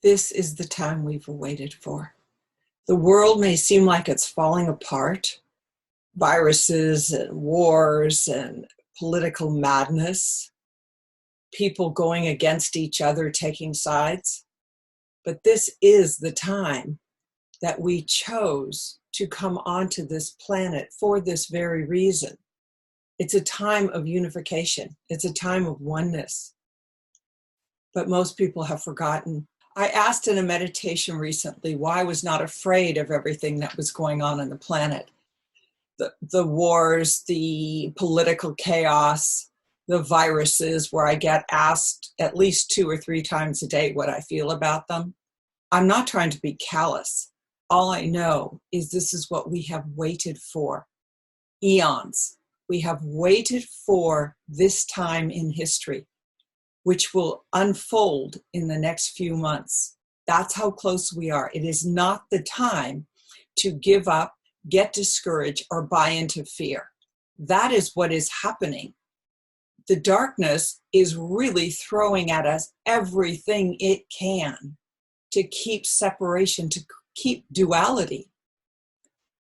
This is the time we've waited for. The world may seem like it's falling apart. Viruses and wars and political madness, people going against each other, taking sides. But this is the time that we chose to come onto this planet for this very reason. It's a time of unification. It's a time of oneness. But most people have forgotten. I asked in a meditation recently why I was not afraid of everything that was going on the planet. The wars, the political chaos, the viruses, where I get asked at least 2 or 3 times a day what I feel about them. I'm not trying to be callous. All I know is this is what we have waited for. Eons. We have waited for this time in history, which will unfold in the next few months. That's how close we are. It is not the time to give up, get discouraged, or buy into fear. That is what is happening. The darkness is really throwing at us everything it can to keep separation, to keep duality.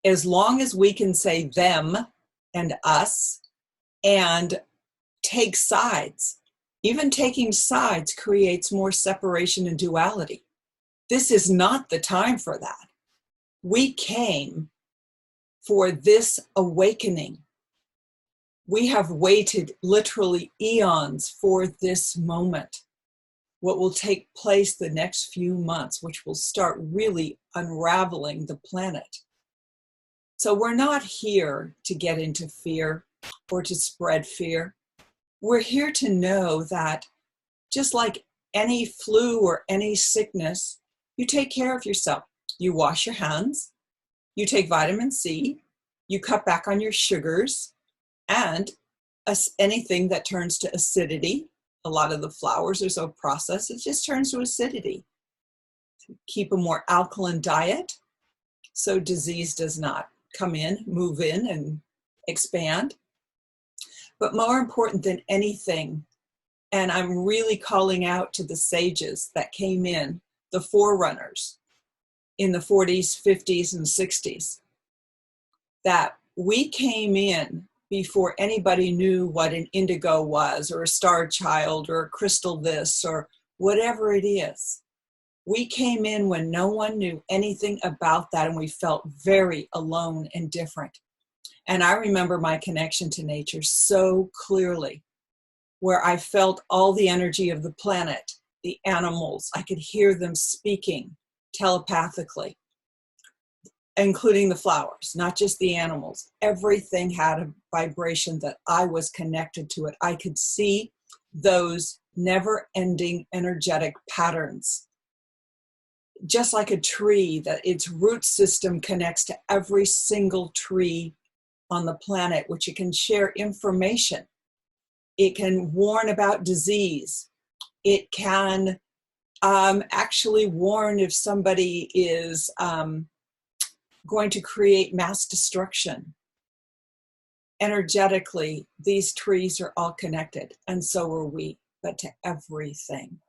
As long as we can say them and us and take sides, even taking sides creates more separation and duality. This is not the time for that. We came for this awakening. We have waited literally eons for this moment, what will take place the next few months, which will start really unraveling the planet. So we're not here to get into fear or to spread fear. We're here to know that just like any flu or any sickness, you take care of yourself. You wash your hands, you take vitamin C, you cut back on your sugars, and anything that turns to acidity. A lot of the flours are so processed, it just turns to acidity. Keep a more alkaline diet so disease does not come in, move in, and expand. But more important than anything, and I'm really calling out to the sages that came in, the forerunners in the 40s, 50s, and 60s, that we came in before anybody knew what an indigo was, or a star child, or a crystal this, or whatever it is. We came in when no one knew anything about that, and we felt very alone and different. And I remember my connection to nature so clearly, where I felt all the energy of the planet, the animals. I could hear them speaking telepathically, including the flowers, not just the animals. Everything had a vibration that I was connected to it. I could see those never-ending energetic patterns. Just like a tree, that its root system connects to every single tree on the planet, which it can share information. It can warn about disease. It can actually warn if somebody is going to create mass destruction. Energetically, these trees are all connected, and so are we, but to everything.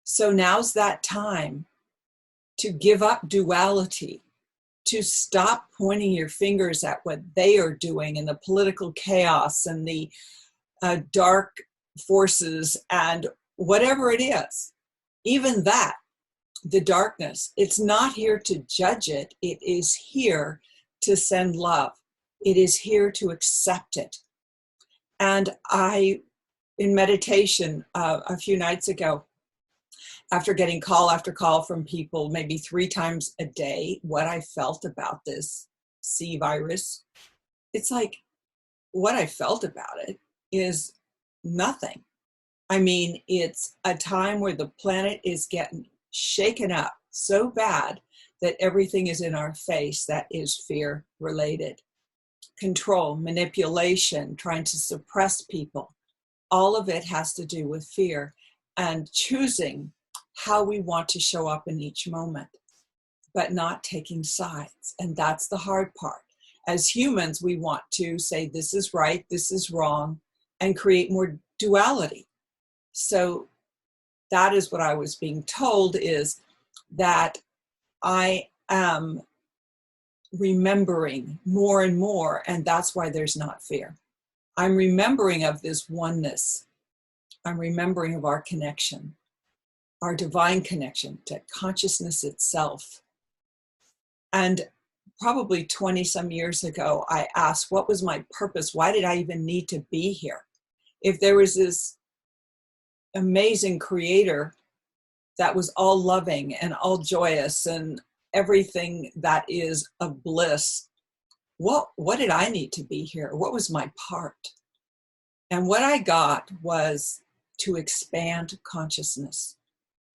So now's that time to give up duality, to stop pointing your fingers at what they are doing and the political chaos and the dark forces and whatever it is. Even that, the darkness, it's not here to judge it. It is here to send love. It is here to accept it. And I, in meditation a few nights ago, after getting call after call from people, maybe 3 times a day, what I felt about this C virus, it's like what I felt about it is nothing. I mean, it's a time where the planet is getting shaken up so bad that everything is in our face that is fear related. Control, manipulation, trying to suppress people. All of it has to do with fear and choosing how we want to show up in each moment, but not taking sides. And that's the hard part. As humans, we want to say this is right, this is wrong, and create more duality. So that is what I was being told, is that I am remembering more and more, and that's why there's not fear. I'm remembering of this oneness. I'm remembering of our connection, our divine connection to consciousness itself. And probably 20 some years ago, I asked, what was my purpose? Why did I even need to be here? If there was this amazing creator that was all loving and all joyous and everything that is of bliss, what did I need to be here? What was my part? And what I got was to expand consciousness,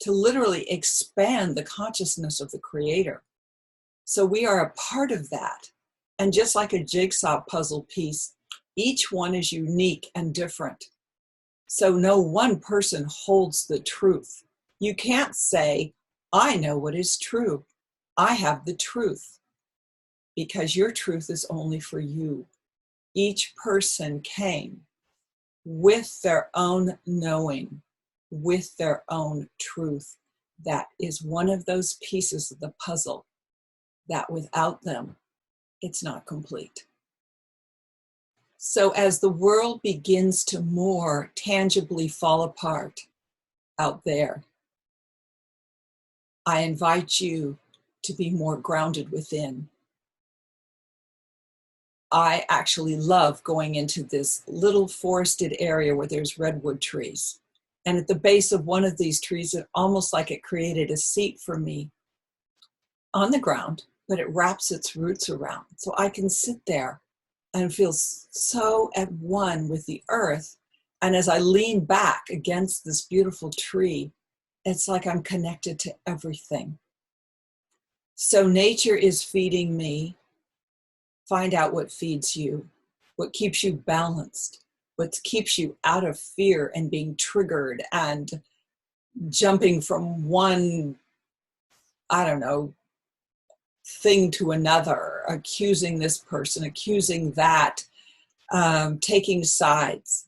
to literally expand the consciousness of the creator. So we are a part of that. And just like a jigsaw puzzle piece, each one is unique and different. So no one person holds the truth. You can't say, I know what is true. I have the truth. Because your truth is only for you. Each person came with their own knowing, with their own truth. That is one of those pieces of the puzzle that without them, it's not complete. So as the world begins to more tangibly fall apart out there, I invite you to be more grounded within. I actually love going into this little forested area where there's redwood trees. And at the base of one of these trees, it almost like it created a seat for me on the ground, but it wraps its roots around. So I can sit there and feel so at one with the earth. And as I lean back against this beautiful tree, it's like I'm connected to everything. So nature is feeding me. Find out what feeds you, what keeps you balanced, what keeps you out of fear and being triggered and jumping from one, I don't know, thing to another, accusing this person, accusing that, taking sides.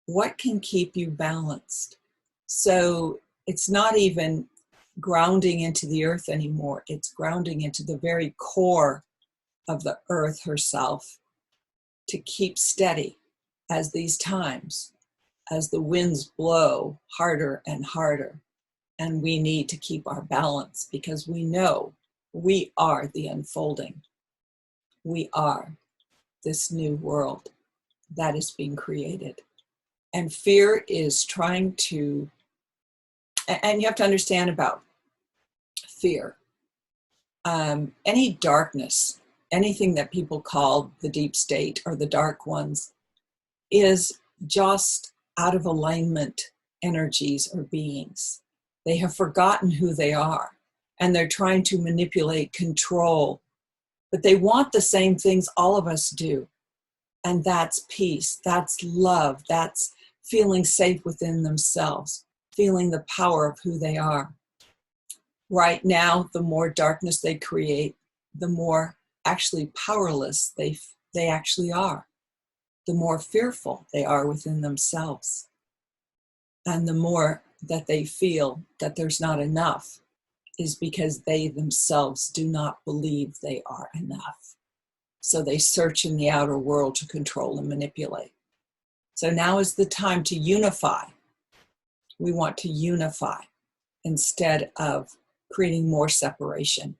What can keep you balanced? So it's not even grounding into the earth anymore. It's grounding into the very core of the earth herself to keep steady as these times, as the winds blow harder and harder. And we need to keep our balance because we know we are the unfolding. We are this new world that is being created. And fear is trying to, and you have to understand about fear. Any darkness, anything that people call the deep state or the dark ones, is just out of alignment energies or beings. They have forgotten who they are, and they're trying to manipulate, control, but they want the same things all of us do. And that's peace, that's love, that's feeling safe within themselves, feeling the power of who they are. Right now, the more darkness they create, the more actually powerless they actually are. The more fearful they are within themselves. And the more that they feel that there's not enough is because they themselves do not believe they are enough. So they search in the outer world to control and manipulate. So now is the time to unify. We want to unify instead of creating more separation.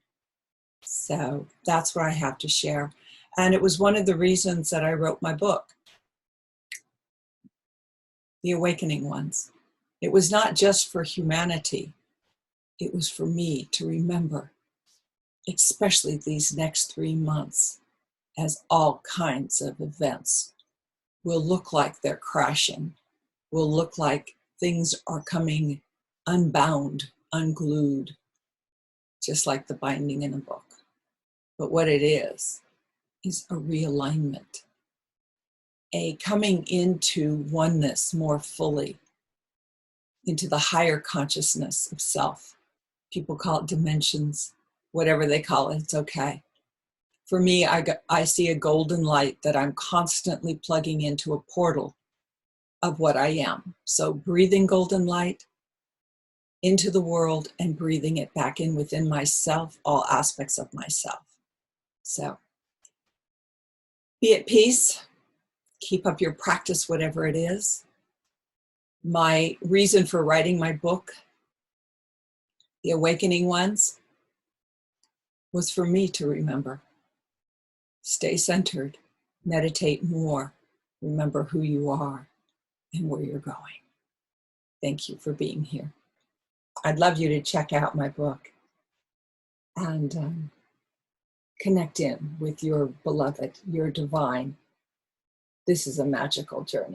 So that's what I have to share. And it was one of the reasons that I wrote my book, The Awakening Ones. It was not just for humanity. It was for me to remember, especially these next 3 months, as all kinds of events will look like they're crashing, will look like things are coming unbound, unglued, just like the binding in a book. But what it is a realignment, a coming into oneness more fully, into the higher consciousness of self. People call it dimensions, whatever they call it, it's okay. For me, I see a golden light that I'm constantly plugging into a portal of what I am. So breathing golden light, into the world and breathing it back in within myself, all aspects of myself. So be at peace. Keep up your practice, whatever it is. My reason for writing my book, The Awakening Ones, was for me to remember. Stay centered, meditate more, remember who you are and where you're going. Thank you for being here. I'd love you to check out my book and connect in with your beloved, your divine. This is a magical journey.